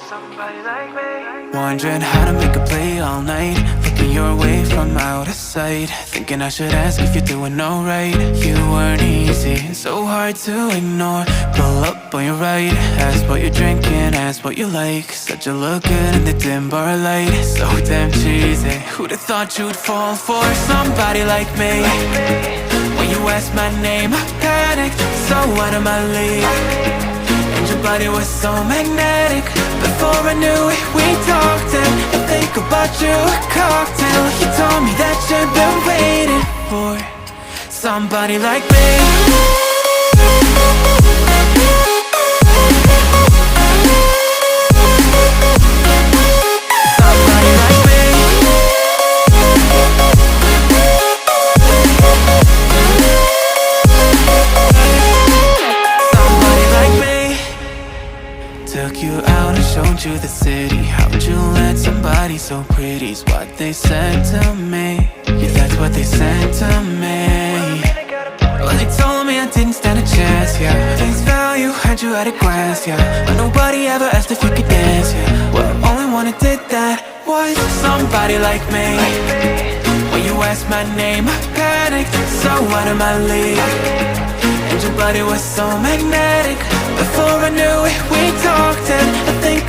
somebody like me. Wondering how to make a play all night, looking your way from out of sight, thinking I should ask if you're doing alright. You weren't easy, so hard to ignore. Pull up on your right, ask what you're drinking, ask what you like. Said you look good in the dim bar light, so damn cheesy. Who'd have thought you'd fall for somebody like me? When you asked my name, I panicked, so out of my league. And your body was so magnetic. Before I knew it, we talked, and I think about you, a cocktail. You told me that you've been waiting for somebody like me. Took you out and showed you the city. How'd you let somebody so pretty's what they said to me? Yeah, that's what they said to me. Well, they told me I didn't stand a chance, yeah. Face value, had you at a glance, yeah. But nobody ever asked if you could dance, yeah. Well, only one who did that was somebody like me. When you asked my name, I panicked, so out of my league. And your body was so magnetic. Before I knew it, we talked, and I think